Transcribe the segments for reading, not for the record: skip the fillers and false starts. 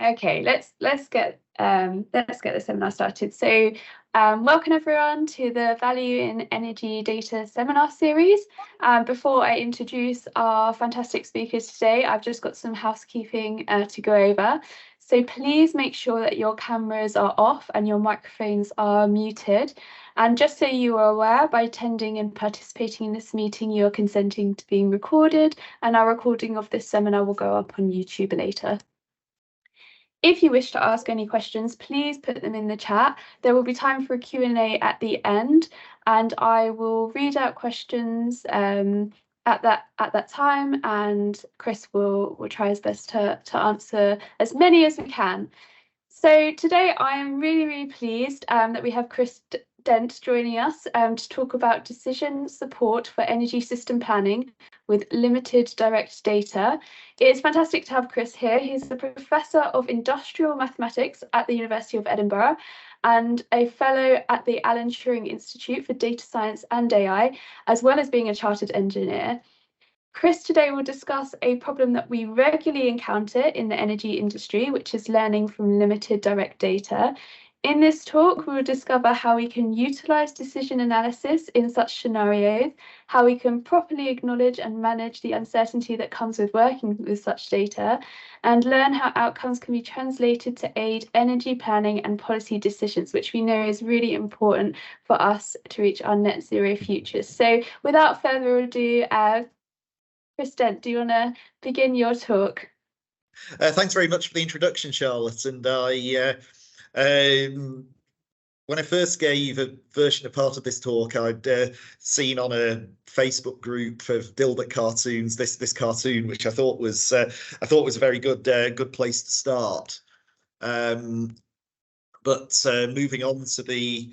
Okay, let's get the seminar started. So, welcome everyone to the Value in Energy Data seminar series. Before I introduce our fantastic speakers today, I've just got some housekeeping to go over. So please make sure that your cameras are off and your microphones are muted. And just so you are aware, by attending and participating in this meeting, you are consenting to being recorded, and our recording of this seminar will go up on YouTube later. If you wish to ask any questions, please put them in the chat. There will be time for a Q&A at the end, and I will read out questions at that time, and Chris will try his best to answer as many as we can. So today I am really pleased that we have Chris Dent joining us to talk about decision support for energy system planning with limited direct data. It's fantastic to have Chris here. He's a professor of industrial mathematics at the University of Edinburgh and a fellow at the Alan Turing Institute for Data Science and AI, as well as being a chartered engineer. Chris today will discuss a problem that we regularly encounter in the energy industry, which is learning from limited direct data. In this talk, we will discover how we can utilize decision analysis in such scenarios, how we can properly acknowledge and manage the uncertainty that comes with working with such data, and learn how outcomes can be translated to aid energy planning and policy decisions, which we know is really important for us to reach our net zero futures. So without further ado, Chris Dent, do you want to begin your talk? Thanks very much for the introduction, Charlotte. And when I first gave a version of part of this talk, I'd seen on a Facebook group of Dilbert cartoons this cartoon, which I thought was a very good place to start. But moving on to the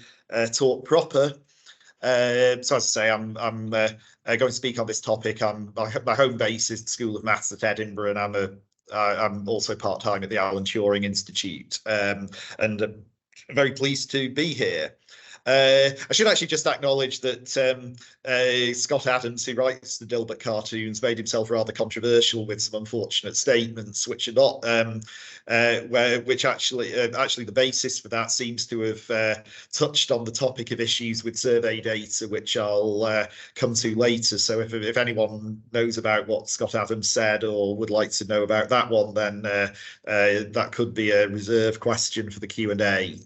talk proper. So as I say, I'm going to speak on this topic. My home base is the School of Maths at Edinburgh, and I'm also part-time at the Alan Turing Institute, and I'm very pleased to be here. I should actually just acknowledge that Scott Adams, who writes the Dilbert cartoons, made himself rather controversial with some unfortunate statements, which are not, which actually the basis for that seems to have touched on the topic of issues with survey data, which I'll come to later. So if anyone knows about what Scott Adams said or would like to know about that one, then that could be a reserved question for the Q&A.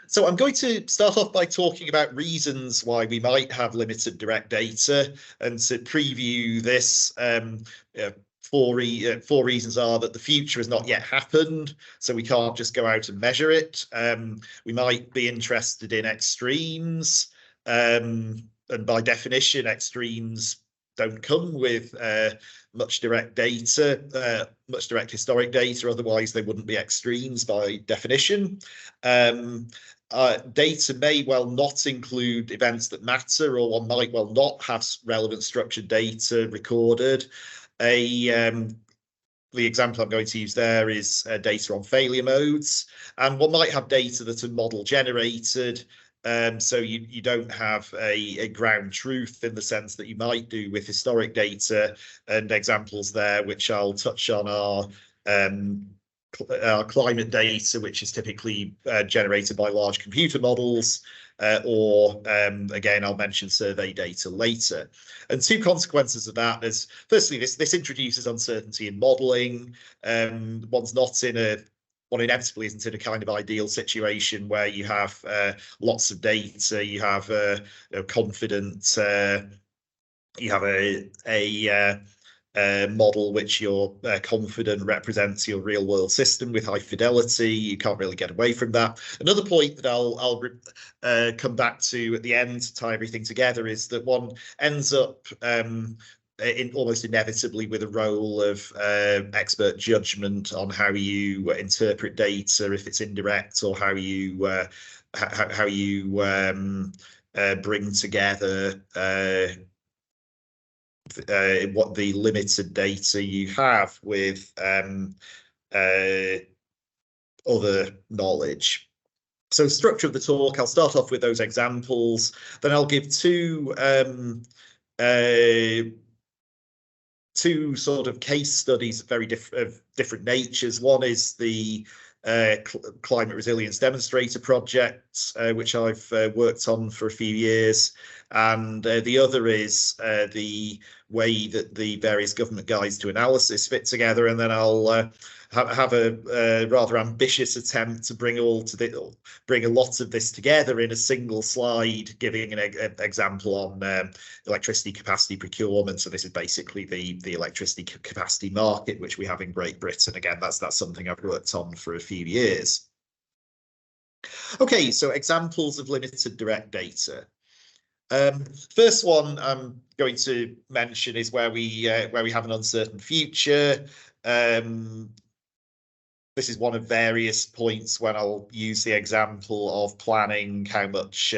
So I'm going to start off by talking about reasons why we might have limited direct data, and to preview this, four reasons are that the future has not yet happened, so we can't just go out and measure it. We might be interested in extremes, and by definition, extremes don't come with much direct data, much direct historic data, otherwise they wouldn't be extremes by definition. Data may well not include events that matter, or one might well not have relevant structured data recorded. The example I'm going to use there is data on failure modes, and one might have data that are model generated, so you don't have a ground truth in the sense that you might do with historic data, and examples there which I'll touch on are our climate data, which is typically generated by large computer models, or again, I'll mention survey data later. And two consequences of that is, firstly, this introduces uncertainty in modelling. One inevitably isn't in a kind of ideal situation where you have lots of data, you have confident, you have a model which you're confident represents your real world system with high fidelity. You can't really get away from that. Another point that I'll come back to at the end to tie everything together is that one ends up almost inevitably with a role of expert judgment on how you interpret data, if it's indirect, or how you bring together what the limited data you have with other knowledge. So structure of the talk, I'll start off with those examples, then I'll give two two sort of case studies of very different natures. One is the climate resilience demonstrator project, which I've worked on for a few years, and the other is the way that the various government guides to analysis fit together. And then I'll have a rather ambitious attempt to bring a lot of this together in a single slide, giving an example on electricity capacity procurement. So this is basically the electricity capacity market, which we have in Great Britain. Again, that's something I've worked on for a few years. Okay, so examples of limited direct data. First one I'm going to mention is where we have an uncertain future. This is one of various points when I'll use the example of planning how much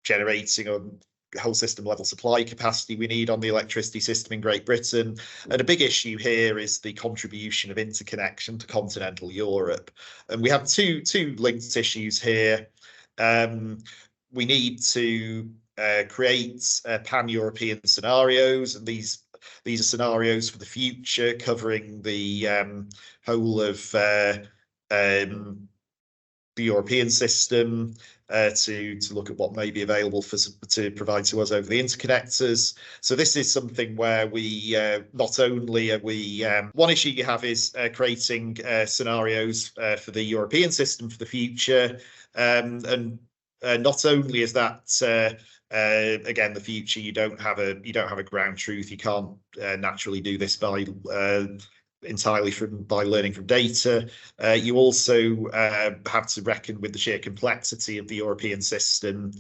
generating a whole system level supply capacity we need on the electricity system in Great Britain. And a big issue here is the contribution of interconnection to continental Europe. And we have two linked issues here. We need to create pan-European scenarios, and these are scenarios for the future, covering the whole of the European system, to look at what may be available to provide to us over the interconnectors. So this is something where we not only are we one issue you have is creating scenarios for the European system for the future, and not only is that again the future, you don't have a ground truth. You can't naturally do this by entirely by learning from data. You also have to reckon with the sheer complexity of the European system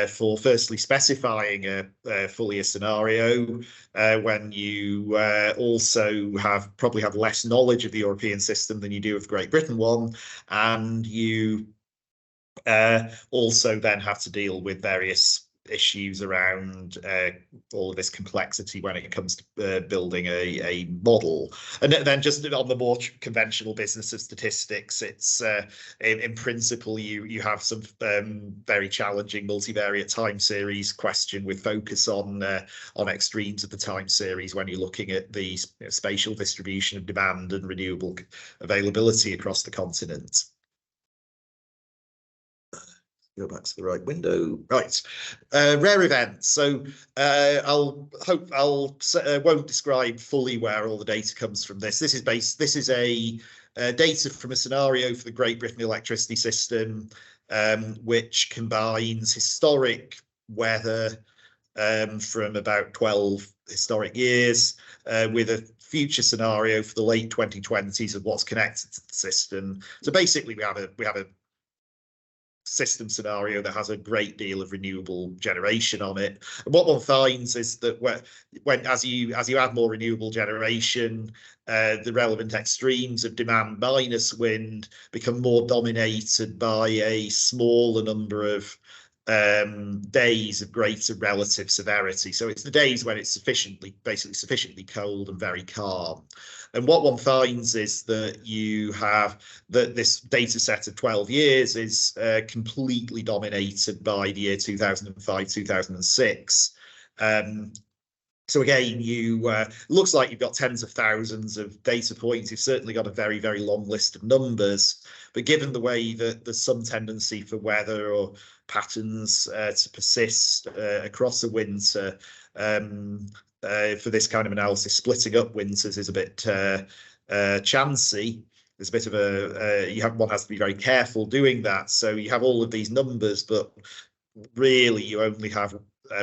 for firstly specifying fully a scenario, when you also probably have less knowledge of the European system than you do of the Great Britain one, and you also then have to deal with various issues around all of this complexity when it comes to building a model. And then just on the more conventional business of statistics, it's in principle you have some very challenging multivariate time series question with focus on extremes of the time series when you're looking at the spatial distribution of demand and renewable availability across the continent. Go back to the right window. Right, rare events. So won't describe fully where all the data comes from. This is data from a scenario for the Great Britain electricity system, which combines historic weather from about 12 historic years with a future scenario for the late 2020s of what's connected to the system. So basically, we have a system scenario that has a great deal of renewable generation on it. And what one finds is that as you add more renewable generation, the relevant extremes of demand minus wind become more dominated by a smaller number of days of greater relative severity. So it's the days when it's basically sufficiently cold and very calm. And what one finds is that you have this data set of 12 years is completely dominated by the year 2005, 2006. So again, looks like you've got tens of thousands of data points. You've certainly got a very, very long list of numbers. But given the way that there's some tendency for weather or patterns to persist across a winter, for this kind of analysis, splitting up winters is a bit chancy. There's a bit of one has to be very careful doing that. So you have all of these numbers, but really you only have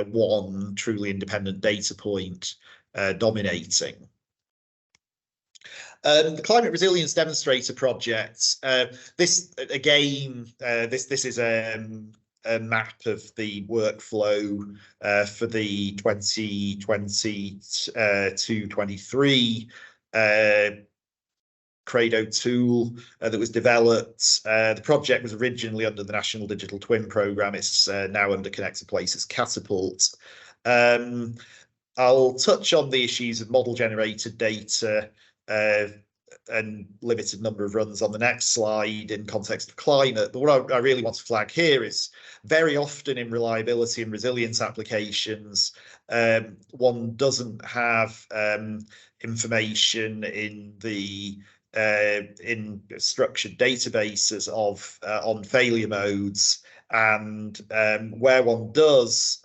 one truly independent data point dominating. The climate resilience demonstrator project. This again, this is a map of the workflow for the 2022-23 Credo tool that was developed. The project was originally under the National Digital Twin Programme. It's now under Connected Places Catapult. I'll touch on the issues of model generated data and limited number of runs on the next slide in context of climate. But what I really want to flag here is very often in reliability and resilience applications, one doesn't have information in the in structured databases of on failure modes, and where one does,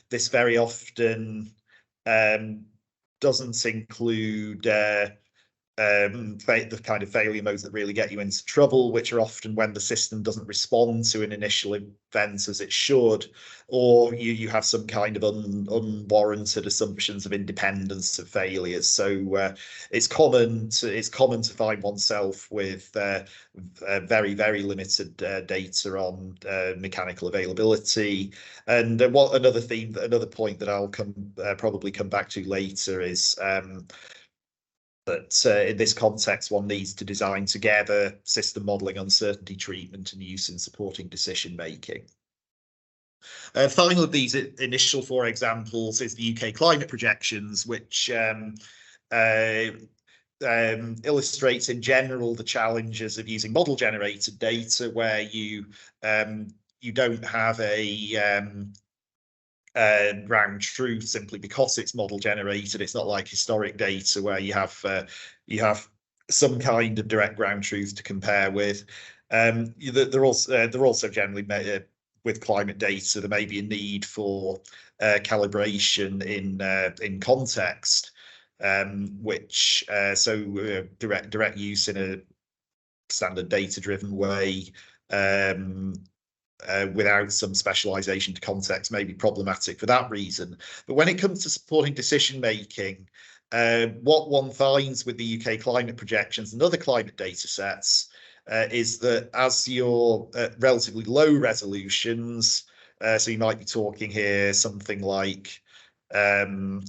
this very often doesn't include the kind of failure modes that really get you into trouble, which are often when the system doesn't respond to an initial event as it should, or you have some kind of unwarranted assumptions of independence of failures. So it's common to find oneself with very limited data on mechanical availability. And another point that I'll probably come back to later is that in this context, one needs to design together system modelling, uncertainty treatment, and use in supporting decision making. Final of these initial 4 examples is the UK climate projections, which illustrates in general the challenges of using model generated data, where you don't have a ground truth simply because it's model generated. It's not like historic data where you have some kind of direct ground truth to compare with. They're also generally with climate data, there may be a need for calibration in context, which direct use in a standard data driven way without some specialization to context may be problematic for that reason. But when it comes to supporting decision making, what one finds with the UK climate projections and other climate data sets is that as you're at relatively low resolutions, so you might be talking here something like 50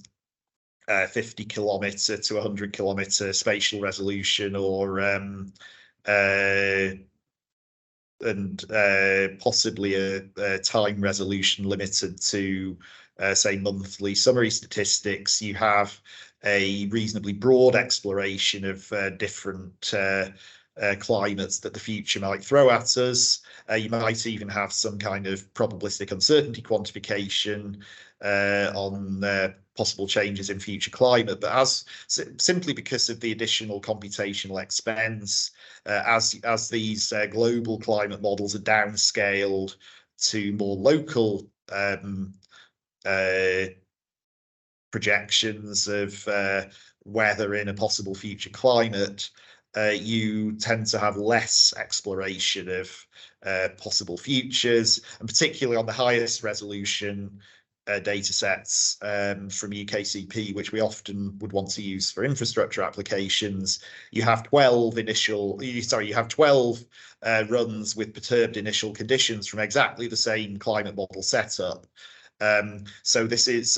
kilometer to 100 kilometer spatial resolution, or and possibly a time resolution limited to, say, monthly summary statistics, you have a reasonably broad exploration of different climates that the future might throw at us. You might even have some kind of probabilistic uncertainty quantification on possible changes in future climate, but simply because of the additional computational expense, as these global climate models are downscaled to more local projections of weather in a possible future climate, you tend to have less exploration of possible futures, and particularly on the highest resolution data sets from UKCP, which we often would want to use for infrastructure applications. You have 12 runs with perturbed initial conditions from exactly the same climate model setup. So this is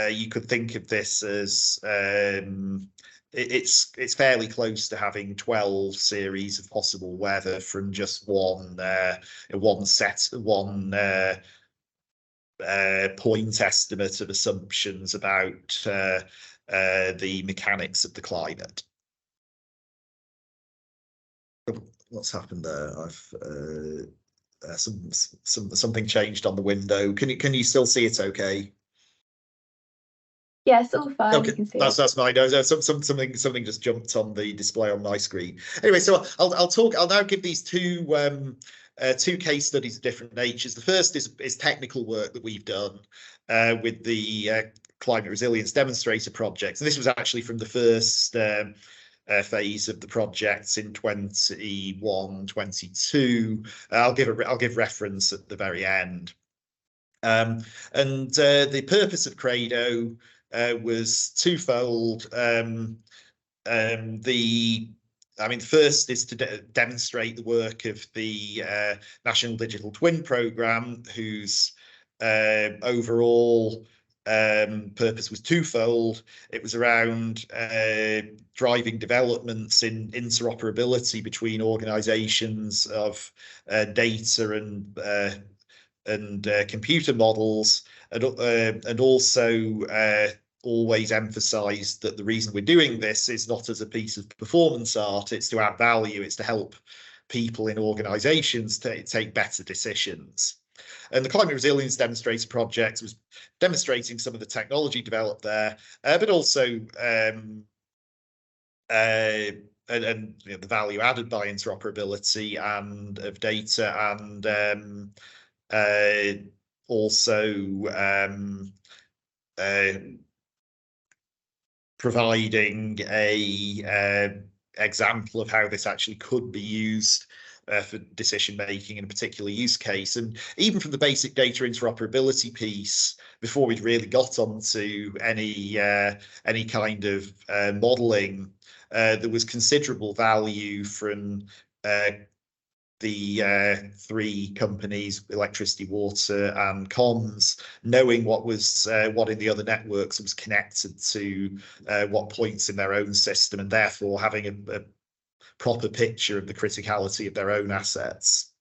you could think of this as it's fairly close to having 12 series of possible weather from just one point estimate of assumptions about the mechanics of the climate. What's happened there? I've something changed on the window. Can you still see it okay? Yes, all fine. Okay, you can see that's fine. Something just jumped on the display on my screen. Anyway, so I'll now give these two case studies of different natures. The first is technical work that we've done with the climate resilience demonstrator project, and this was actually from the first phase of the project in 21-22. I'll give reference at the very end. The purpose of Credo was twofold. The first is to demonstrate the work of the National Digital Twin Programme, whose overall purpose was twofold. It was around driving developments in interoperability between organisations of data and computer models, and also always emphasized that the reason we're doing this is not as a piece of performance art, it's to add value, it's to help people in organizations take better decisions. And the Climate Resilience Demonstrator project was demonstrating some of the technology developed there, but also and you know, the value added by interoperability and of data, and also providing a example of how this actually could be used for decision making in a particular use case. And even from the basic data interoperability piece, before we'd really got onto any kind of modeling, there was considerable value from the three companies, electricity, water, and comms, knowing what in the other networks was connected to what points in their own system, and therefore having a proper picture of the criticality of their own assets.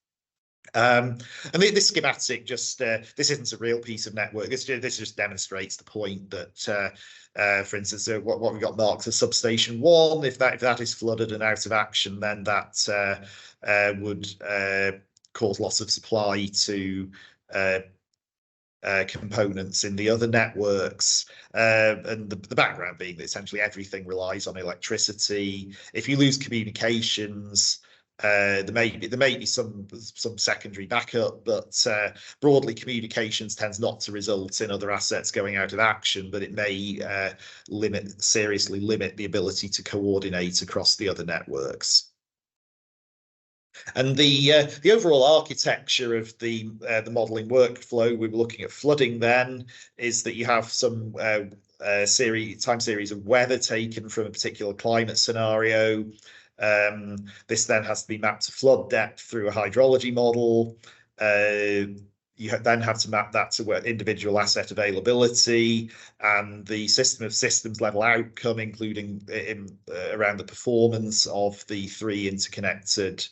And this schematic just this isn't a real piece of network. This just demonstrates the point that, for instance, what we got marked as substation 1. If that is flooded and out of action, then that would cause loss of supply to components in the other networks, and the background being that essentially everything relies on electricity. If you lose communications, there may be some secondary backup, but broadly communications tends not to result in other assets going out of action, but it may seriously limit the ability to coordinate across the other networks. And the overall architecture of the modeling workflow, we were looking at flooding then, is that you have some time series of weather taken from a particular climate scenario. This then has to be mapped to flood depth through a hydrology model. You then have to map that to individual asset availability and the system of systems level outcome, including around the performance of the three interconnected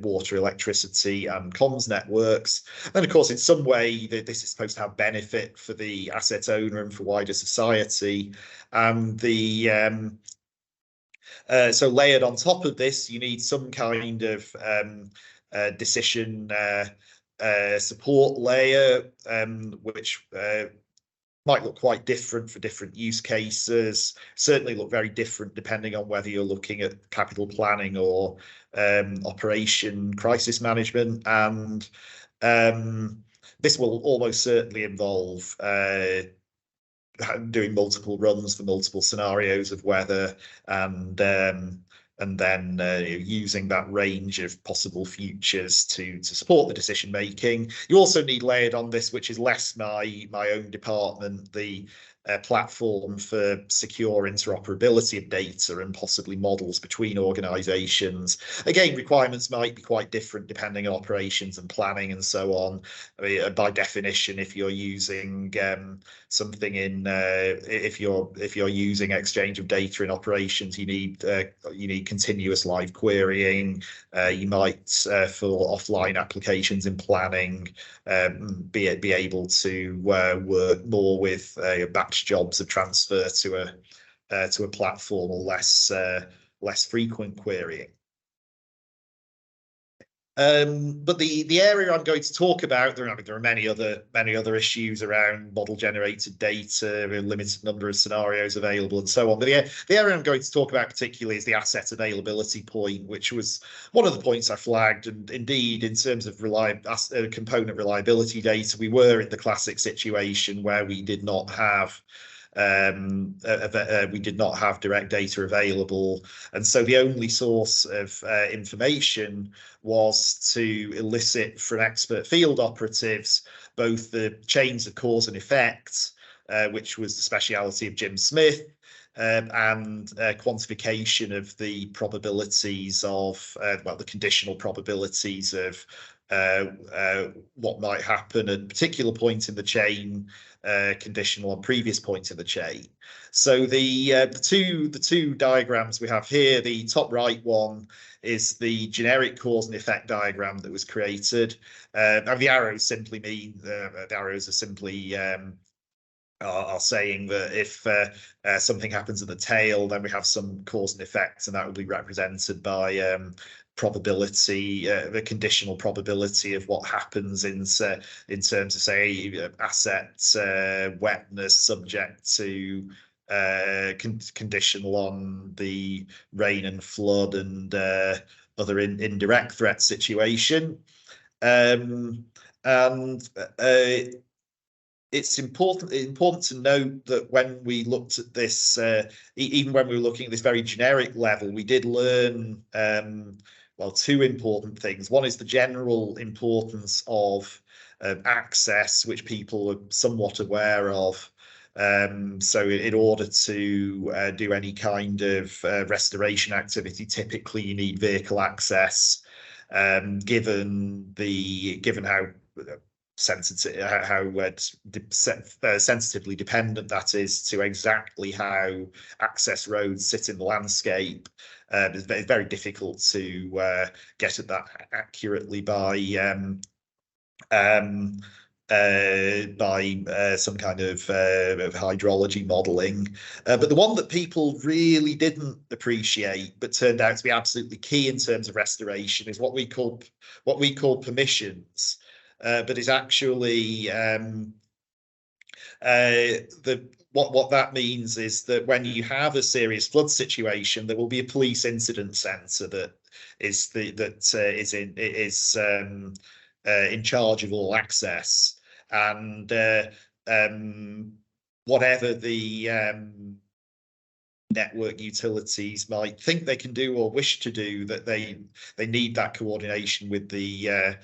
water, electricity, and comms networks. And of course, in some way, this is supposed to have benefit for the asset owner and for wider society. And so layered on top of this, you need some kind of decision support layer, which might look quite different for different use cases, certainly look very different depending on whether you're looking at capital planning or operation crisis management. And this will almost certainly involve doing multiple runs for multiple scenarios of weather, and then using that range of possible futures to support the decision making. You also need layered on this, which is less my own department, the platform for secure interoperability of data and possibly models between organizations. Again, requirements might be quite different depending on operations and planning and so on. I mean, by definition, if you're using something in if you're using exchange of data in operations, you need continuous live querying. You might for offline applications in planning be able to work more with batch jobs of transfer to a platform, or less frequent querying. But the area I'm going to talk about, there are many other issues around model generated data, a limited number of scenarios available, and so on. But the area I'm going to talk about particularly is the asset availability point, which was one of the points I flagged. And indeed, in terms of component reliability data, we were in the classic situation where we did not have direct data available, and so the only source of information was to elicit from expert field operatives both the chains of cause and effect, which was the speciality of Jim Smith, and quantification of the probabilities of the conditional probabilities of what might happen at a particular point in the chain, conditional on previous points in the chain. So the two diagrams we have here, the top right one is the generic cause and effect diagram that was created, and the arrows simply mean the arrows are simply are saying that if something happens at the tail, then we have some cause and effect, and that will be represented by probability, the conditional probability of what happens in terms of, say, asset wetness subject to conditional on the rain and flood and other indirect threat situation. And it's important to note that when we looked at this, even when we were looking at this very generic level, we did learn, well, two important things. One is the general importance of access, which people are somewhat aware of. So in order to do any kind of restoration activity, typically you need vehicle access, given how sensitively dependent that is to exactly how access roads sit in the landscape. It's very difficult to get at that accurately by some kind of hydrology modeling. But the one that people really didn't appreciate, but turned out to be absolutely key in terms of restoration, is what we call permissions. But is actually what that means is that when you have a serious flood situation, there will be a police incident centre that is in charge of all access, and whatever the network utilities might think they can do or wish to do, that they need that coordination with the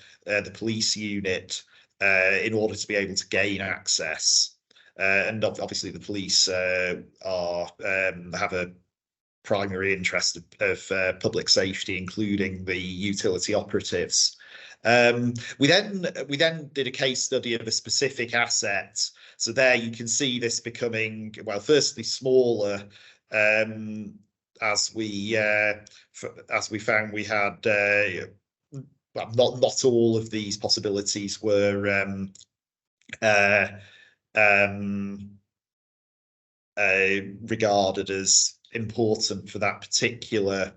police unit in order to be able to gain access. And obviously the police have a primary interest of public safety, including the utility operatives. We then did a case study of a specific asset. So there you can see this becoming, well, firstly smaller, as we found we had well, not all of these possibilities were regarded as important for that particular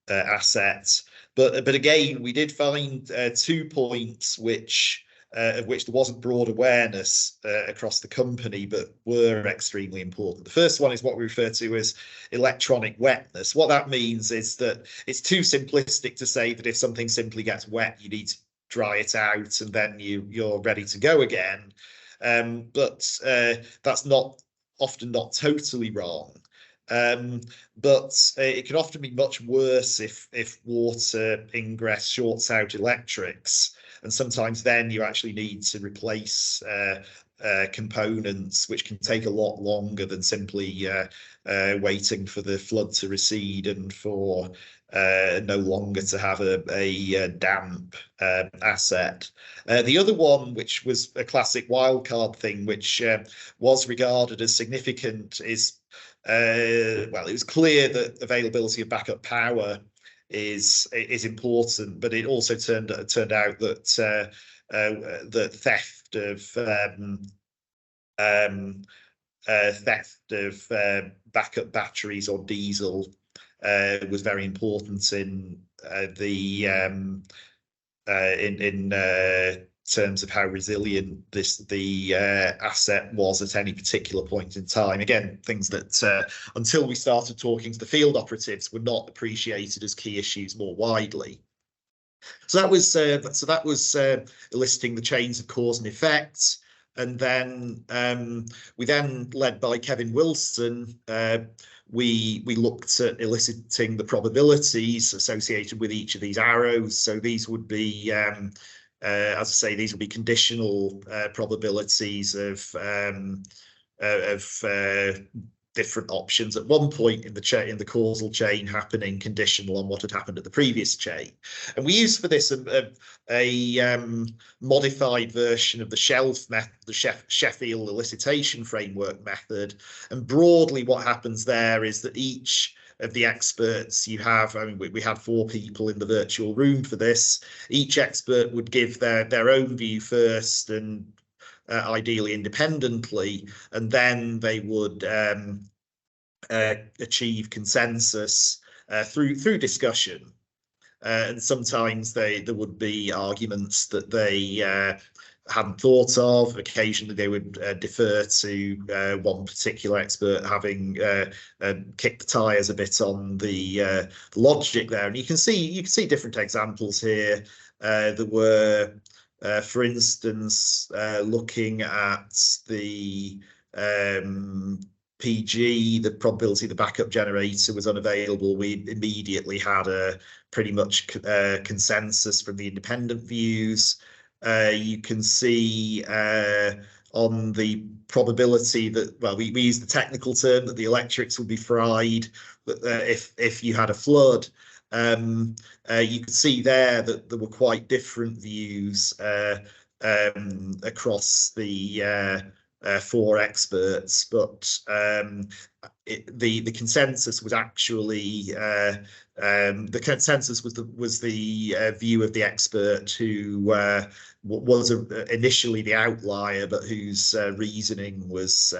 asset. But again, we did find 2 points of which there wasn't broad awareness across the company, but were extremely important. The first one is what we refer to as electronic wetness. What that means is that it's too simplistic to say that if something simply gets wet, you need to dry it out and then you're ready to go again. But that's often not totally wrong. But it can often be much worse if water ingress shorts out electrics, and sometimes then you actually need to replace components, which can take a lot longer than simply waiting for the flood to recede and for no longer to have a damp asset. The other one, which was a classic wildcard thing, which was regarded as significant, is well, it was clear that availability of backup power is important, but it also turned out that the theft of backup batteries or diesel was very important in terms of how resilient the asset was at any particular point in time. Again, things that until we started talking to the field operatives were not appreciated as key issues more widely. So that was eliciting the chains of cause and effect. And then we then, led by Kevin Wilson, we looked at eliciting the probabilities associated with each of these arrows. So these would be as I say, these will be conditional probabilities of different options at one point in the causal chain happening, conditional on what had happened at the previous chain. And we use for this a modified version of the Sheffield elicitation framework method. And broadly, what happens there is that each of the experts you have, I mean, we had 4 people in the virtual room for this. Each expert would give their own view first and ideally independently, and then they would achieve consensus through discussion. And sometimes there would be arguments that they hadn't thought of. Occasionally, they would defer to one particular expert having kicked the tires a bit on the logic there. And you can see different examples here. There were, for instance, looking at the PG, the probability the backup generator was unavailable. We immediately had a pretty much consensus from the independent views. You can see on the probability that, well, we use the technical term that the electrics would be fried if you had a flood. You could see there that there were quite different views across the four experts, but the consensus was actually the consensus was the view of the expert who was initially the outlier, but whose reasoning was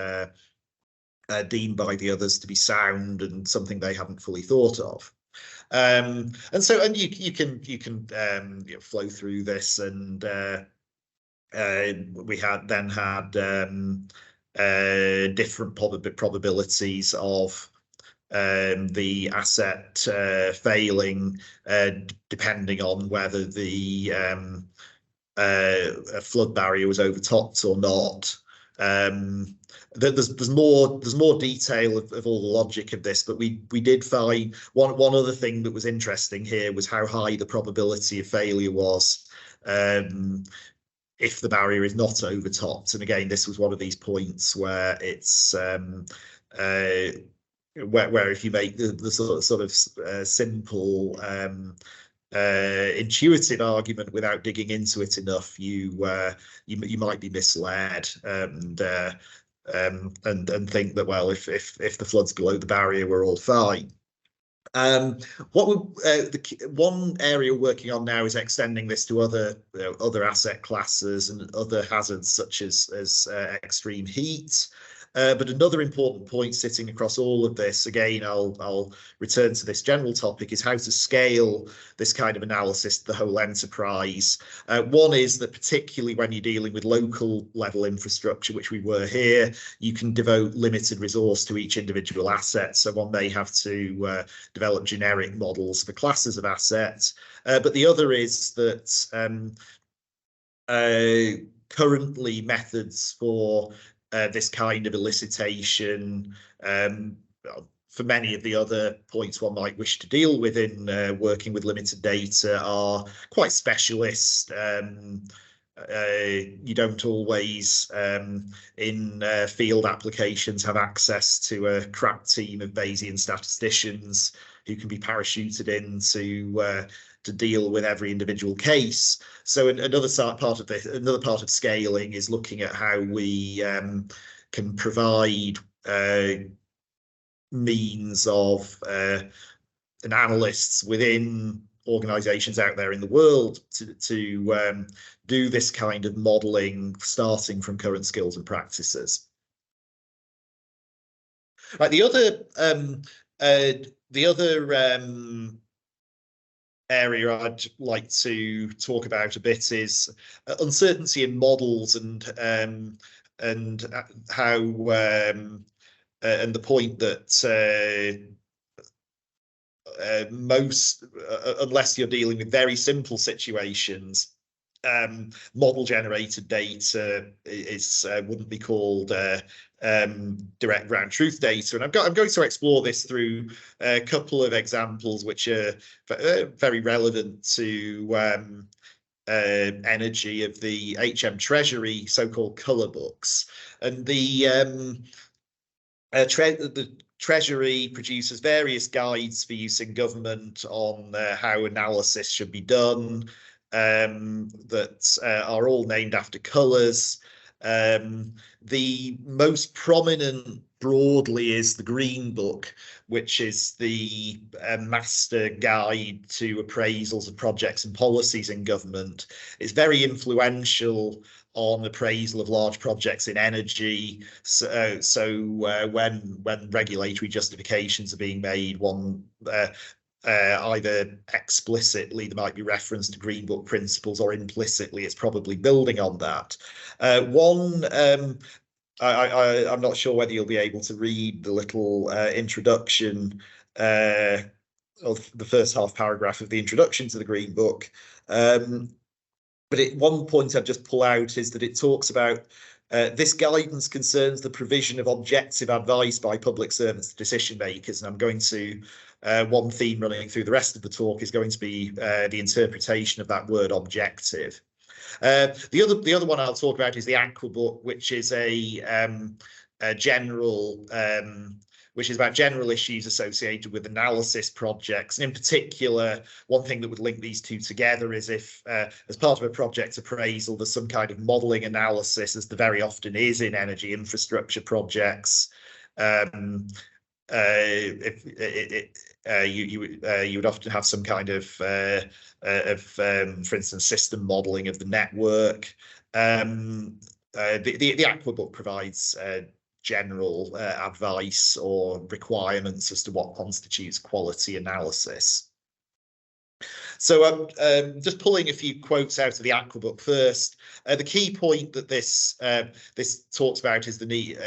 deemed by the others to be sound and something they hadn't fully thought of. And you can flow through this, and we had different probabilities of the asset failing, depending on whether the flood barrier was overtopped or not. There's more detail of all the logic of this, but we did find one other thing that was interesting here was how high the probability of failure was if the barrier is not overtopped. And again, this was one of these points where it's where if you make the sort of simple intuitive argument without digging into it enough, you might be misled and think that, well, if the flood's below the barrier, we're all fine. One area we're working on now is extending this to other asset classes and other hazards such as extreme heat. But another important point sitting across all of this, again, I'll return to this general topic, is how to scale this kind of analysis to the whole enterprise. One is that particularly when you're dealing with local level infrastructure, which we were here, you can devote limited resource to each individual asset. So one may have to develop generic models for classes of assets. But the other is that currently methods for this kind of elicitation, for many of the other points one might wish to deal with in working with limited data, are quite specialist. You don't always in field applications have access to a crack team of Bayesian statisticians who can be parachuted in to deal with every individual case. So another part of scaling is looking at how we can provide means of and analysts within organizations out there in the world to do this kind of modeling, starting from current skills and practices. Right, the other area I'd like to talk about a bit is uncertainty in models and how and the point that most, unless you're dealing with very simple situations, model generated data wouldn't be called direct ground truth data. And I'm going to explore this through a couple of examples which are very relevant to energy of the HM Treasury so-called colour books. And the Treasury produces various guides for use in government on how analysis should be done, that are all named after colours. The most prominent broadly is the Green Book, which is the master guide to appraisals of projects and policies in government. It's very influential on appraisal of large projects in energy. When regulatory justifications are being made, one either explicitly there might be reference to Green Book principles, or implicitly it's probably building on that. I'm not sure whether you'll be able to read the little introduction of the first half paragraph of the introduction to the Green Book. But one point I'd just pull out is that it talks about this guidance concerns the provision of objective advice by public servants to decision makers. And I'm going to, one theme running through the rest of the talk is going to be the interpretation of that word objective. The other one I'll talk about is the Aqua Book, which is a general which is about general issues associated with analysis projects. And in particular, one thing that would link these two together is if, as part of a project appraisal, there's some kind of modelling analysis, as there very often is in energy infrastructure projects. You would often have some kind of for instance, system modelling of the network. The Aqua Book provides general advice or requirements as to what constitutes quality analysis. So just pulling a few quotes out of the Aqua Book first. The key point that this talks about is the need.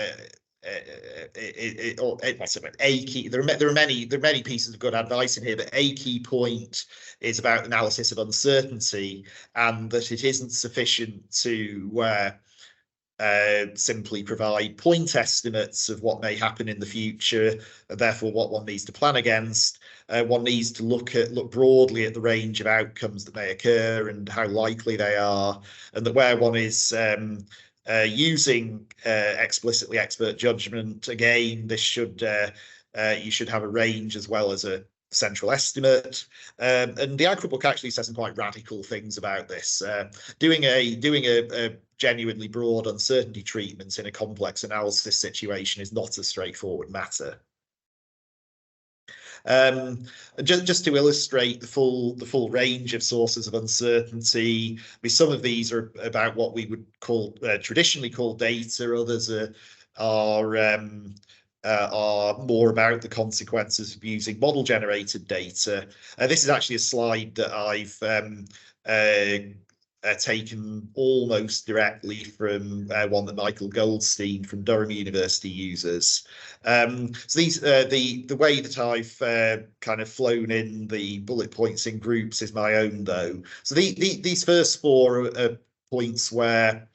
There are many pieces of good advice in here, but a key point is about analysis of uncertainty, and that it isn't sufficient to simply provide point estimates of what may happen in the future, and therefore what one needs to plan against. One needs to look broadly at the range of outcomes that may occur and how likely they are, and that where one is using explicitly expert judgment, again, this should you should have a range as well as a central estimate. And the Aqua Book actually says some quite radical things about this. Doing a genuinely broad uncertainty treatment in a complex analysis situation is not a straightforward matter. Just to illustrate the full range of sources of uncertainty, some of these are about what we would call traditionally called data. Others are more about the consequences of using model generated data. This is actually a slide that I've taken almost directly from one that Michael Goldstein from Durham University uses. So these the way that I've kind of flown in the bullet points in groups is my own, though. So these first four are points where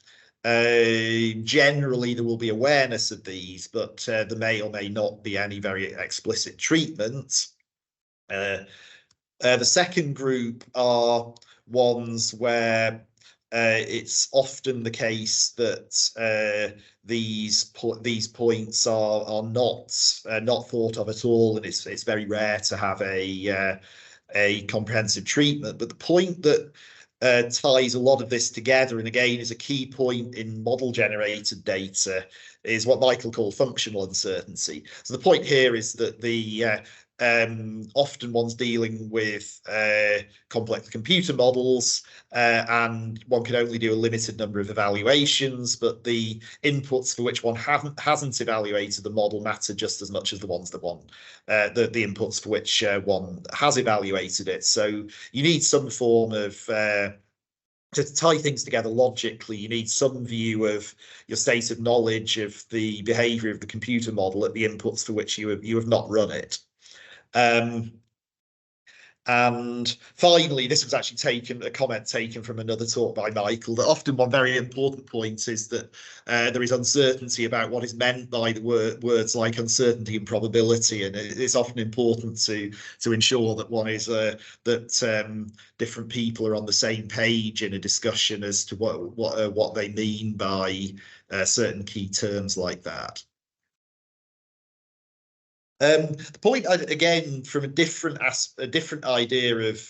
generally there will be awareness of these, but there may or may not be any very explicit treatment. The second group are ones where it's often the case that these points are not thought of at all, and it's very rare to have a comprehensive treatment. But the point that ties a lot of this together, and again is a key point in model generated data, is what Michael called functional uncertainty. So the point here is that the often one's dealing with complex computer models, and one can only do a limited number of evaluations, but the inputs for which one hasn't evaluated the model matter just as much as the ones that the inputs for which one has evaluated it. So you need some form of to tie things together logically, you need some view of your state of knowledge of the behavior of the computer model at the inputs for which you have not run it. And finally, this was actually a comment taken from another talk by Michael, that often one very important point is that there is uncertainty about what is meant by the words like uncertainty and probability, and it's often important to ensure that one is that different people are on the same page in a discussion as to what they mean by certain key terms like that. The point, again, from a different idea of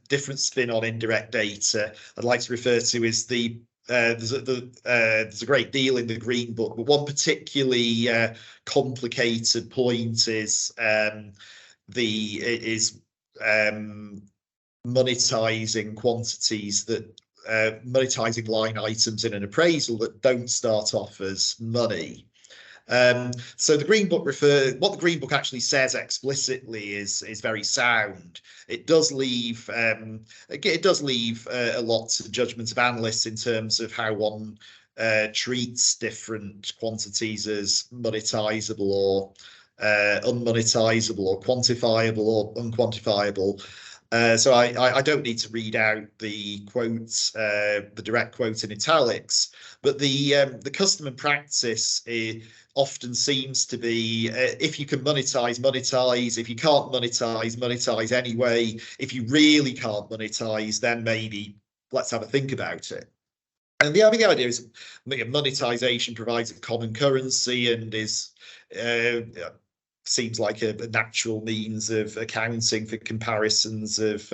different spin on indirect data, I'd like to refer to is the there's a great deal in the Green Book, but one particularly complicated point is monetizing quantities that monetizing line items in an appraisal that don't start off as money. So the Green Book what the Green Book actually says explicitly is very sound. It does leave a lot to the judgment of analysts in terms of how one treats different quantities as monetizable or unmonetizable or quantifiable or unquantifiable. So I don't need to read out the quotes, the direct quote in italics, but the custom and practice often seems to be if you can monetize, monetize. If you can't monetize, monetize anyway. If you really can't monetize, then maybe let's have a think about it. And the idea is monetization provides a common currency and is seems like a natural means of accounting for comparisons of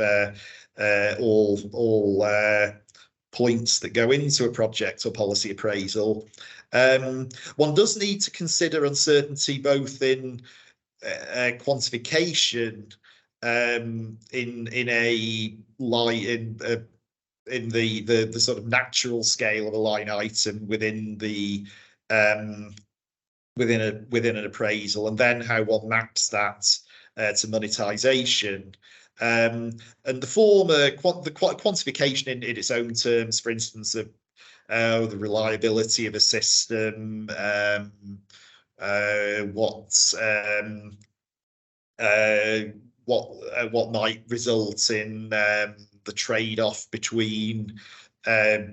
all points that go into a project or policy appraisal. One does need to consider uncertainty both in quantification in the sort of natural scale of a line item within the within an appraisal, and then how one maps that to monetization. And the former, the quantification in its own terms, for instance, of the reliability of a system, what might result in the trade-off between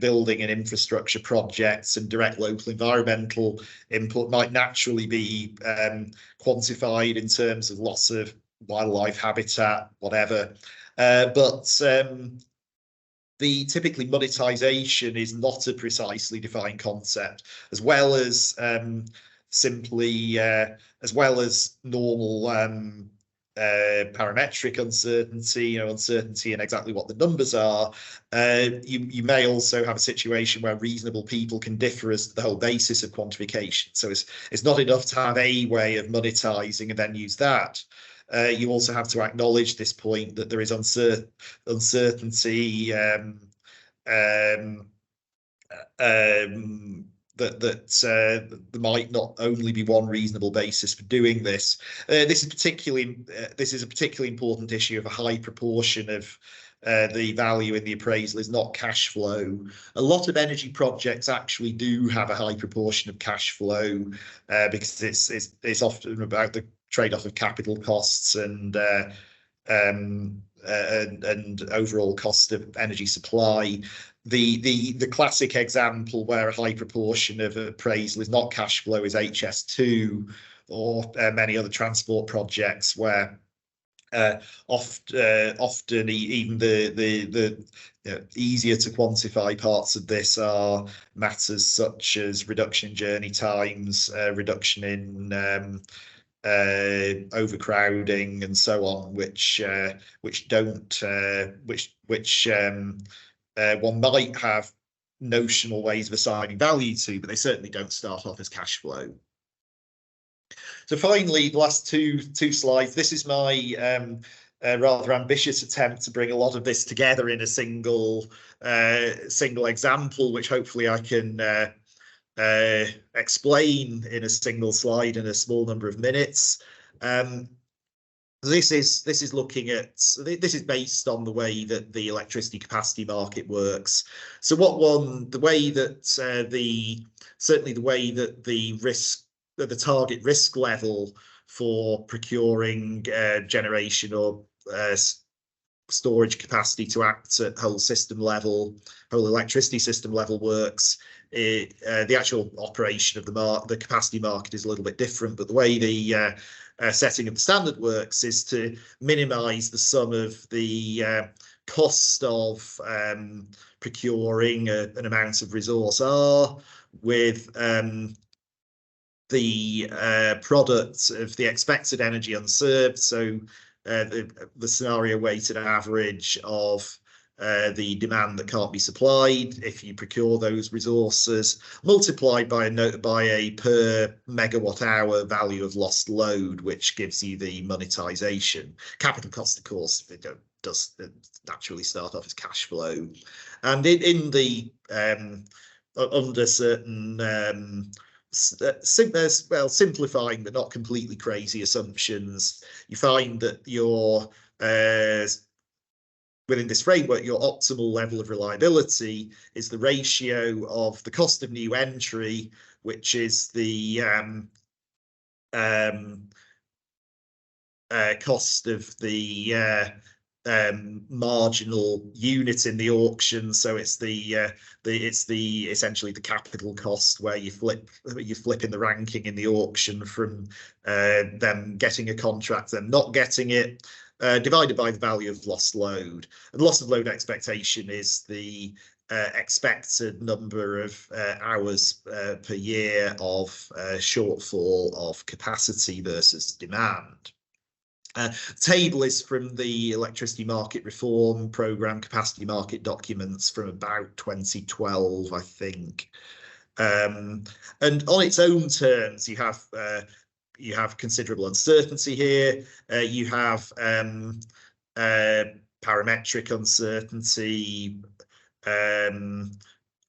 building an infrastructure projects and direct local environmental input might naturally be quantified in terms of loss of wildlife habitat, whatever. But typically monetization is not a precisely defined concept, as well as simply as well as normal parametric uncertainty, uncertainty in exactly what the numbers are. You may also have a situation where reasonable people can differ as to the whole basis of quantification. So it's not enough to have a way of monetizing and then use that. You also have to acknowledge this point that there is uncertainty that there might not only be one reasonable basis for doing this. This is a particularly important issue of a high proportion of the value in the appraisal is not cash flow. A lot of energy projects actually do have a high proportion of cash flow because it's often about the trade-off of capital costs and overall cost of energy supply. The classic example where a high proportion of appraisal is not cash flow is HS2 or many other transport projects where often even the easier to quantify parts of this are matters such as reduction in journey times, reduction in overcrowding and so on, which one might have notional ways of assigning value to, but they certainly don't start off as cash flow. So finally, the last two slides. This is my rather ambitious attempt to bring a lot of this together in a single example, which hopefully I can explain in a single slide in a small number of minutes. This is based on the way that the electricity capacity market works. So the way that the target risk level for procuring generation or storage capacity to act at whole electricity system level works. The actual operation of the capacity market is a little bit different, but the way the setting of the standard works is to minimize the sum of the cost of procuring an amount of resource R with the product of the expected energy unserved. So the scenario weighted average of the demand that can't be supplied if you procure those resources, multiplied by a per megawatt hour value of lost load, which gives you the monetization. Capital cost, of course, does naturally start off as cash flow, and in the under certain simplifying but not completely crazy assumptions, you find that your within this framework, your optimal level of reliability is the ratio of the cost of new entry, which is the cost of the marginal unit in the auction. So it's essentially the capital cost where you flip in the ranking in the auction from them getting a contract and not getting it, divided by the value of lost load. And loss of load expectation is the expected number of hours per year of shortfall of capacity versus demand. Table is from the Electricity Market Reform Programme capacity market documents from about 2012, I think. And on its own terms, you have considerable uncertainty here. You have parametric uncertainty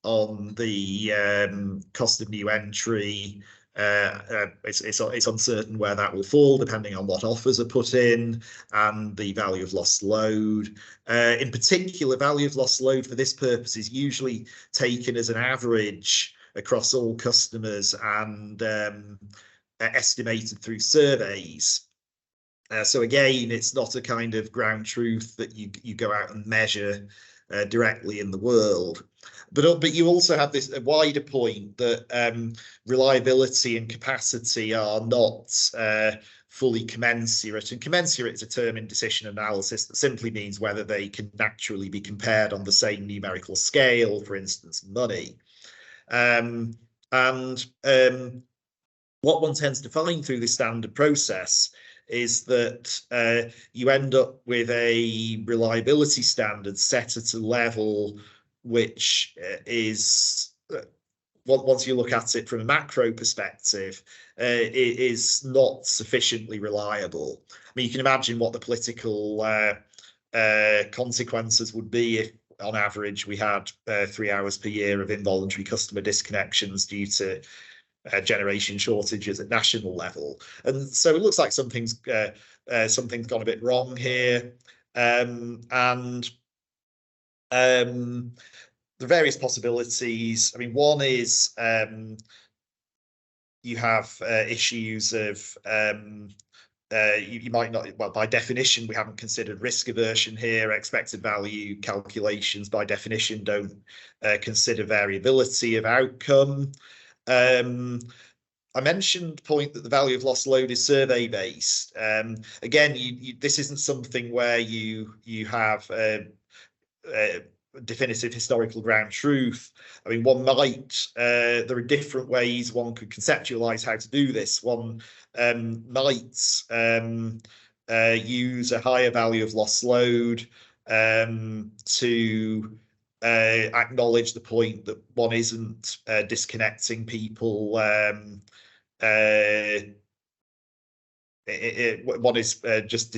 on the cost of new entry. It's uncertain where that will fall depending on what offers are put in and the value of lost load. In particular, value of lost load for this purpose is usually taken as an average across all customers and estimated through surveys. So again, it's not a kind of ground truth that you go out and measure directly in the world. But you also have this wider point that reliability and capacity are not fully commensurate. And commensurate is a term in decision analysis that simply means whether they can naturally be compared on the same numerical scale, for instance, money. What one tends to find through the standard process is that you end up with a reliability standard set at a level which is, once you look at it from a macro perspective, it is not sufficiently reliable. I mean, you can imagine what the political consequences would be if, on average, we had 3 hours per year of involuntary customer disconnections due to generation shortages at national level. And so it looks like something's gone a bit wrong here. The various possibilities, I mean, one is you have issues of you might not, well, by definition, we haven't considered risk aversion here. Expected value calculations by definition don't consider variability of outcome. I mentioned the point that the value of lost load is survey based. Again, this isn't something where you have definitive historical ground truth. I mean, one might, there are different ways one could conceptualize how to do this. One might use a higher value of lost load to acknowledge the point that one isn't disconnecting people. One is just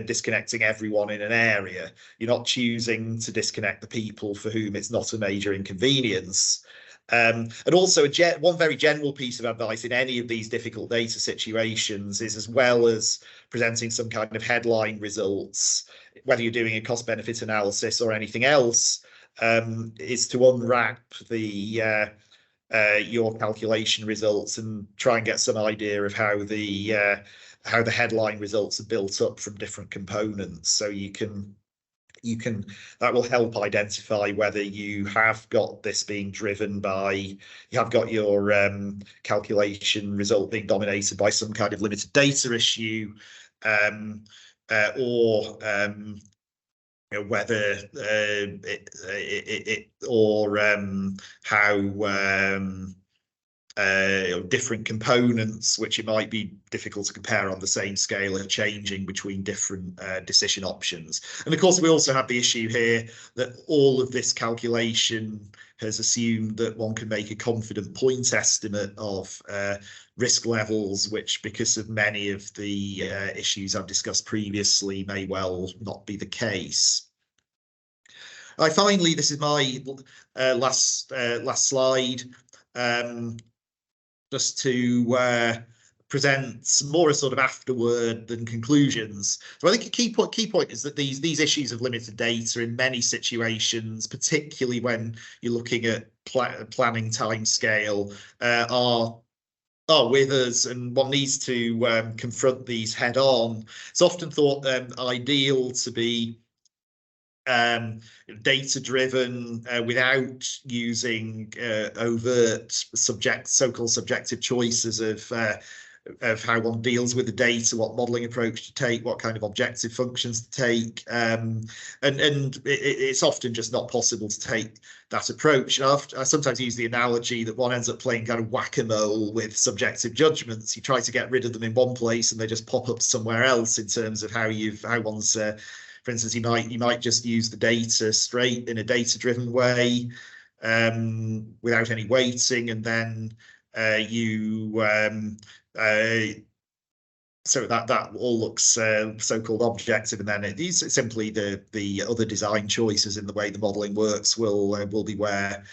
disconnecting everyone in an area. You're not choosing to disconnect the people for whom it's not a major inconvenience. And also one very general piece of advice in any of these difficult data situations is, as well as presenting some kind of headline results, whether you're doing a cost benefit analysis or anything else, is to unwrap the your calculation results and try and get some idea of how the headline results are built up from different components. So you can that will help identify whether you have got this being driven by, you have got your calculation result being dominated by some kind of limited data issue, or whether how different components, which it might be difficult to compare on the same scale, are changing between different decision options. And of course, we also have the issue here that all of this calculation has assumed that one can make a confident point estimate of risk levels, which, because of many of the issues I've discussed previously, may well not be the case. Finally, this is my last slide. Just to present more a sort of afterword than conclusions. So I think a key point is that these issues of limited data in many situations, particularly when you're looking at planning timescale, are with us, and one needs to confront these head on. It's often thought ideal to be data driven without using overt so-called subjective choices of how one deals with the data, what modeling approach to take, what kind of objective functions to take, and it's often just not possible to take that approach. I sometimes use the analogy that one ends up playing kind of whack-a-mole with subjective judgments. You try to get rid of them in one place and they just pop up somewhere else in terms of how one's for instance, you might just use the data straight in a data-driven way without any weighting, and then so that all looks so-called objective, and then it's simply the other design choices in the way the modelling works will be where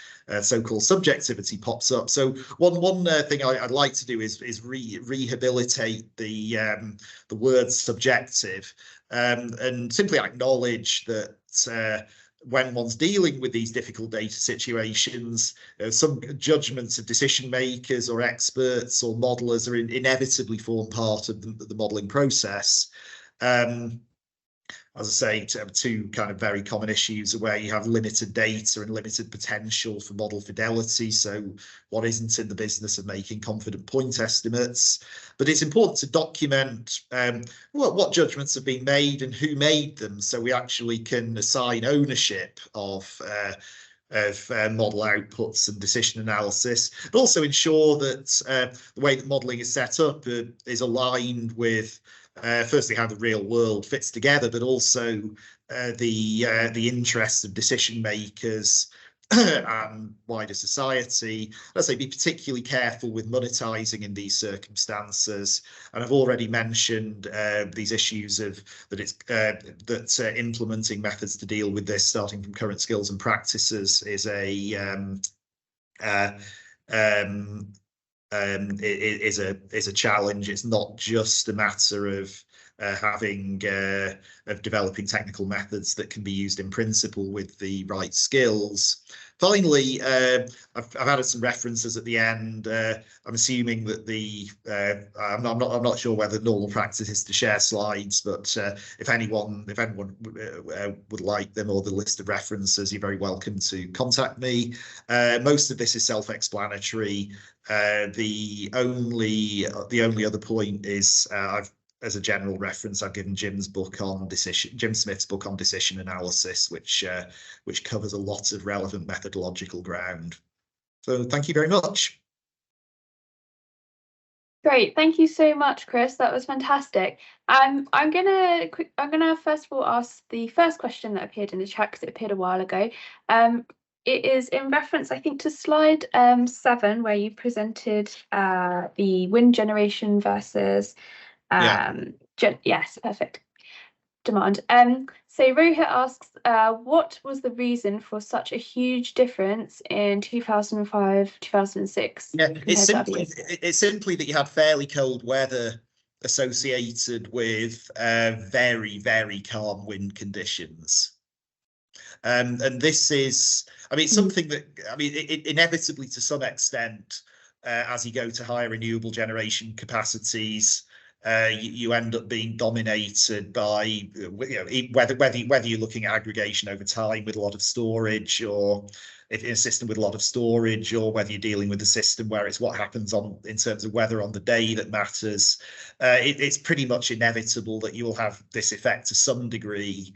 so-called subjectivity pops up. So one thing I'd like to do is rehabilitate the word subjective, and simply acknowledge that when one's dealing with these difficult data situations, some judgments of decision makers or experts or modelers are inevitably form part of the modelling process. As I say, two kind of very common issues are where you have limited data and limited potential for model fidelity. So one isn't in the business of making confident point estimates, but it's important to document what judgments have been made and who made them, so we actually can assign ownership of model outputs and decision analysis, but also ensure that the way that modelling is set up is aligned with firstly how the real world fits together, but also the interests of decision makers and wider society. Let's say be particularly careful with monetizing in these circumstances. And I've already mentioned these issues of that implementing methods to deal with this, starting from current skills and practices, is a challenge. It's not just a matter of developing technical methods that can be used in principle with the right skills. Finally, I've added some references at the end. I'm assuming that I'm not sure whether normal practice is to share slides, but if anyone would like them or the list of references, you're very welcome to contact me. Most of this is self-explanatory. The only other point is as a general reference, I've given Jim Smith's book on decision analysis, which covers a lot of relevant methodological ground. So thank you very much. Great, thank you so much, Chris. That was fantastic. I'm gonna first of all ask the first question that appeared in the chat, because it appeared a while ago. It is in reference, I think, to slide 7, where you presented the wind generation versus yes, perfect, demand. So Rohit asks, what was the reason for such a huge difference in 2005, 2006? Yeah, it's simply that you had fairly cold weather associated with very, very calm wind conditions. And this is, I mean, something that, I mean, inevitably to some extent, as you go to higher renewable generation capacities, you end up being dominated by whether you're looking at aggregation over time with a lot of storage, or if in a system with a lot of storage, or whether you're dealing with a system where it's what happens in terms of weather on the day that matters. It's pretty much inevitable that you will have this effect to some degree,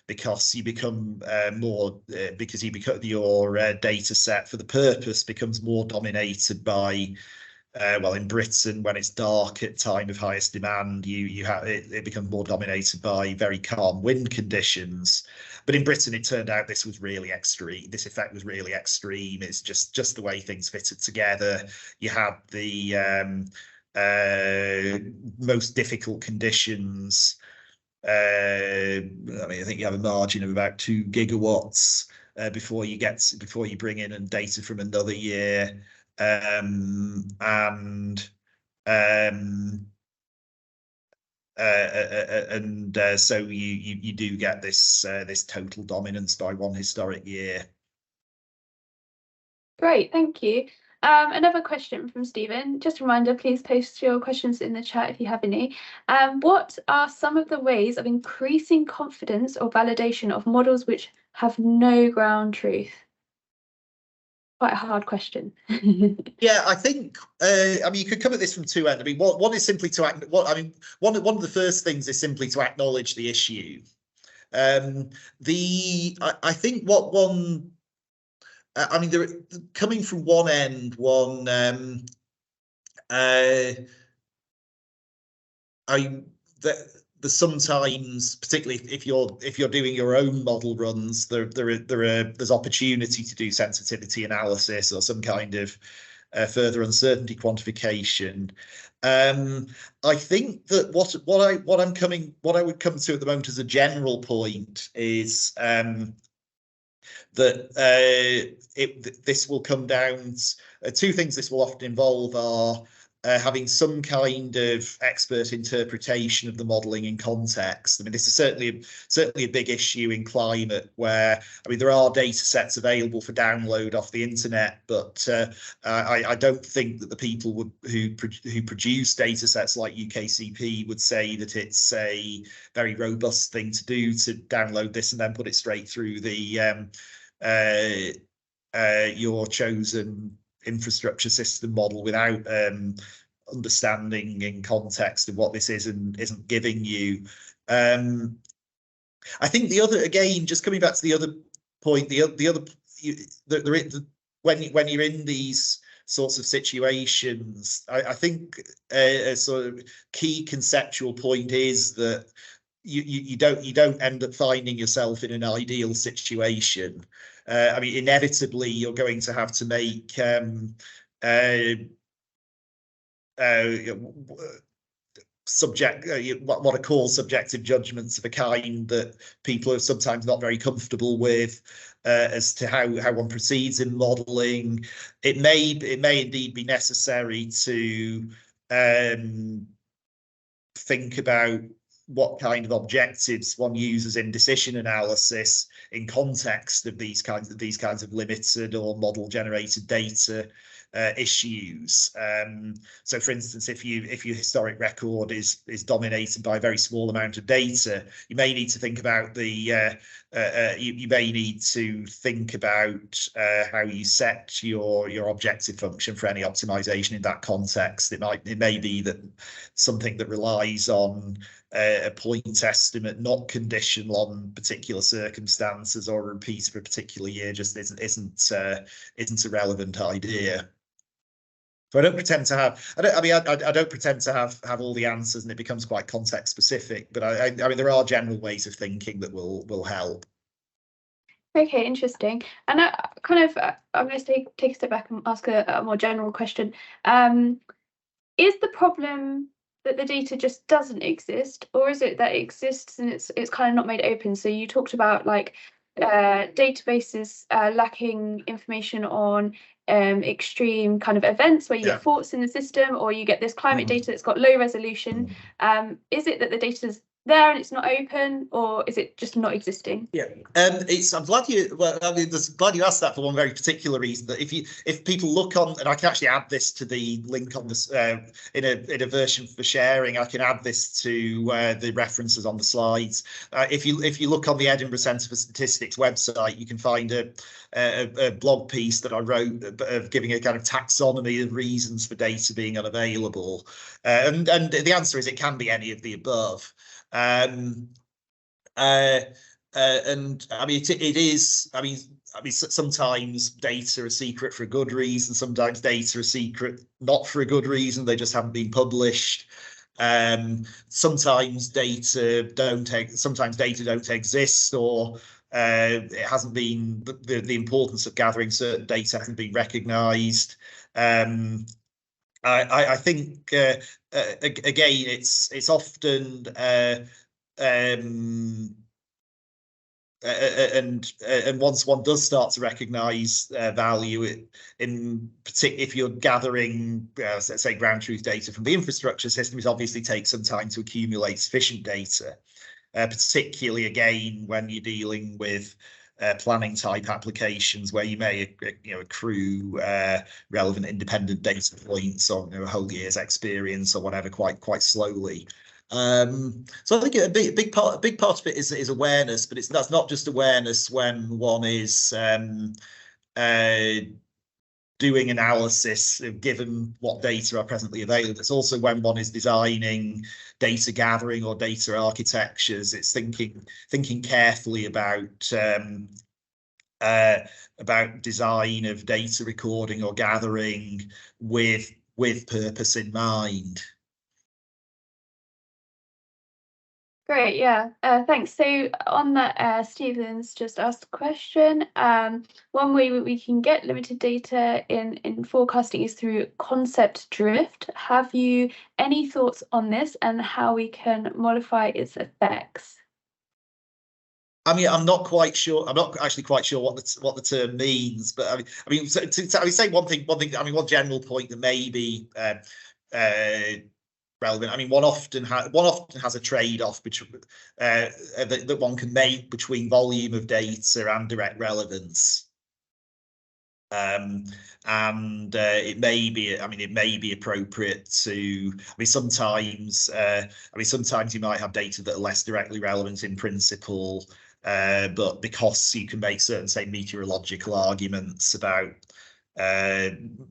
because you become your data set for the purpose becomes more dominated by, well, in Britain, when it's dark at time of highest demand, it becomes more dominated by very calm wind conditions. But in Britain, it turned out this was really extreme. This effect was really extreme. It's just the way things fitted together. You had the most difficult conditions. I mean, I think you have a margin of about 2 gigawatts before you bring in data from another year. So you do get this total dominance by one historic year. Great, thank you. Another question from Stephen. Just a reminder, please post your questions in the chat if you have any. What are some of the ways of increasing confidence or validation of models which have no ground truth? Quite a hard question. Yeah, I think I mean, you could come at this from two ends. I mean, one is simply to act. One of the first things is simply to acknowledge the issue. I think what one. I mean, coming from one end, there's sometimes, particularly if you're doing your own model runs, there's opportunity to do sensitivity analysis or some kind of further uncertainty quantification. I think that what I would come to at the moment as a general point is that this will come down to two things. This will often involve are having some kind of expert interpretation of the modelling in context. I mean, this is certainly a big issue in climate, where, I mean, there are data sets available for download off the internet, but I don't think that the people who produce data sets like UKCP would say that it's a very robust thing to do to download this and then put it straight through the your chosen infrastructure system model without understanding in context of what this is and isn't giving you. I think the other, again, just coming back to the other point, when you're in these sorts of situations, I think a sort of key conceptual point is that you don't end up finding yourself in an ideal situation. I mean, inevitably, you're going to have to make what are called subjective judgments of a kind that people are sometimes not very comfortable with, as to how one proceeds in modelling. It may indeed be necessary to think about what kind of objectives one uses in decision analysis in context of these kinds of limited or model generated data issues. So, for instance, if your historic record is dominated by a very small amount of data, you may need to think about you may need to think about how you set your objective function for any optimization in that context. It may be that something that relies on a point estimate, not conditional on particular circumstances or a repeat of a particular year, just isn't a relevant idea. So I don't pretend to have. I don't pretend to have all the answers, and it becomes quite context specific. But I mean, there are general ways of thinking that will help. Okay, interesting. And I'm going to take a step back and ask a more general question. Is the problem that the data just doesn't exist, or is it that it exists and it's kind of not made open? So you talked about like databases lacking information on extreme kind of events where you get faults in the system, or you get this climate data that's got low resolution. Is it that the data there and it's not open, or is it just not existing? Yeah, I'm glad you. Well, I mean, glad you asked that for one very particular reason. That if people look on, and I can actually add this to the link on this in a version for sharing. I can add this to the references on the slides. If you look on the Edinburgh Centre for Statistics website, you can find a blog piece that I wrote of giving a kind of taxonomy of reasons for data being unavailable, and the answer is it can be any of the above. And I mean, it is. I mean, sometimes data are secret for a good reason. Sometimes data are secret not for a good reason. They just haven't been published. Sometimes data don't exist, or it hasn't been the importance of gathering certain data hasn't been recognised. I think again, it's often and once one does start to recognise value, in particular if you're gathering, let's say, ground truth data from the infrastructure systems, obviously takes some time to accumulate sufficient data, particularly again when you're dealing with planning type applications where you may accrue relevant independent data points or a whole year's experience or whatever quite slowly. So I think a big part of it is awareness, but that's not just awareness when one is doing analysis given what data are presently available. It's also when one is designing data gathering or data architectures. It's thinking carefully about design of data recording or gathering with purpose in mind. Great, yeah, thanks. So on that, Stephen's just asked a question. One way we can get limited data in forecasting is through concept drift. Have you any thoughts on this and how we can modify its effects? I mean, I'm not quite sure. I'm not actually quite sure what the term means, but I mean, so to say one thing. I mean, one general point that may be relevant. I mean, one often has a trade-off between that one can make between volume of data and direct relevance. And it may be appropriate to. Sometimes you might have data that are less directly relevant in principle, but because you can make certain, say, meteorological arguments about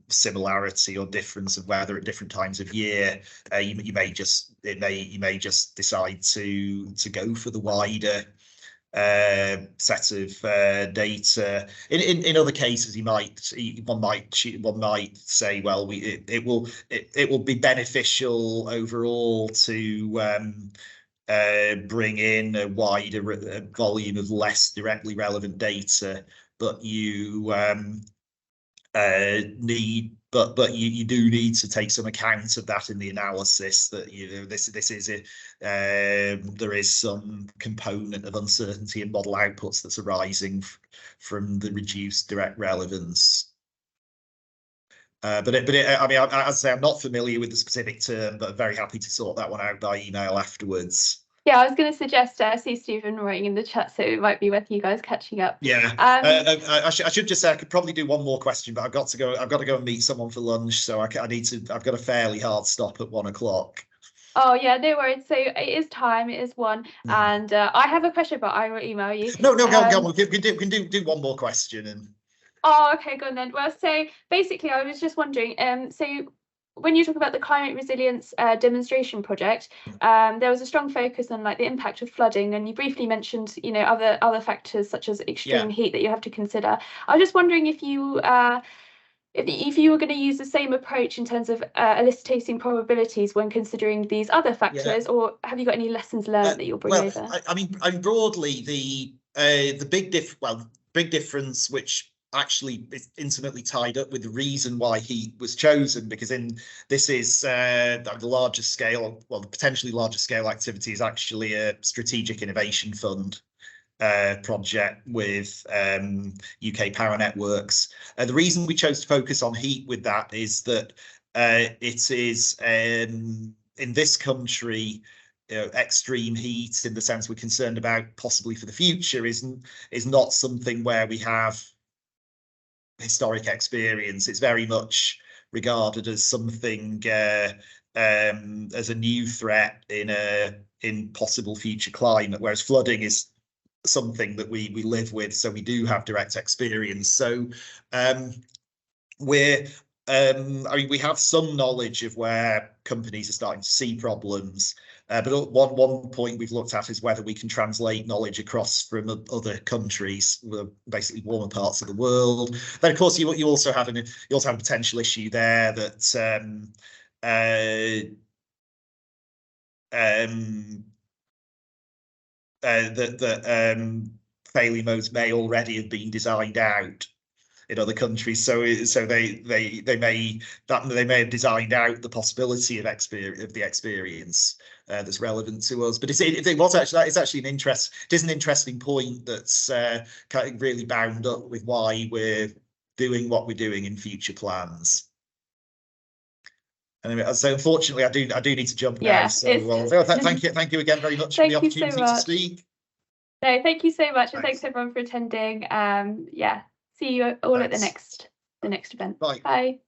similarity or difference of weather at different times of year, you may just decide to go for the wider set of data. In other cases, one might say, well, it will be beneficial overall to bring in a wider volume of less directly relevant data, but you you do need to take some account of that in the analysis, that there is some component of uncertainty in model outputs that's arising from the reduced direct relevance. I mean, as I say, I'm not familiar with the specific term, but I'm very happy to sort that one out by email afterwards. Yeah, I was going to suggest, I see Stephen writing in the chat, so it might be worth you guys catching up. Yeah, I should just say I could probably do one more question, but I've got to go and meet someone for lunch, so I've got a fairly hard stop at 1 o'clock. Oh yeah, no worries. So it is time. It is 1, and I have a question, but I will email you. No, go on. We can do one more question. And oh, okay, go on then. Well, so basically, I was just wondering. So when you talk about the climate resilience demonstration project, there was a strong focus on like the impact of flooding, and you briefly mentioned, other factors such as extreme heat that you have to consider. I was just wondering if you were going to use the same approach in terms of eliciting probabilities when considering these other factors, or have you got any lessons learned that you'll bring over? I mean, broadly, the big difference, which actually is intimately tied up with the reason why heat was chosen, because this is the largest scale, well, the potentially largest scale activity is actually a strategic innovation fund project with UK Power Networks. The reason we chose to focus on heat with that is that it is in this country extreme heat, in the sense we're concerned about possibly for the future, is not something where we have historic experience. It's very much regarded as something as a new threat in possible future climate, whereas flooding is something that we live with, so we do have direct experience. So we have some knowledge of where companies are starting to see problems, but one point we've looked at is whether we can translate knowledge across from other countries, basically warmer parts of the world. Then, of course, you also have a potential issue there that failure modes may already have been designed out in other countries, so they may have designed out the possibility of the experience that's relevant to us. But it's actually an interesting point that's kind of really bound up with why we're doing what we're doing in future plans. Anyway, so unfortunately, I do need to jump now. So thank you again very much for the opportunity to speak. No, thank you so much, and thanks everyone for attending. Yeah, see you all at the next event. Bye. Bye.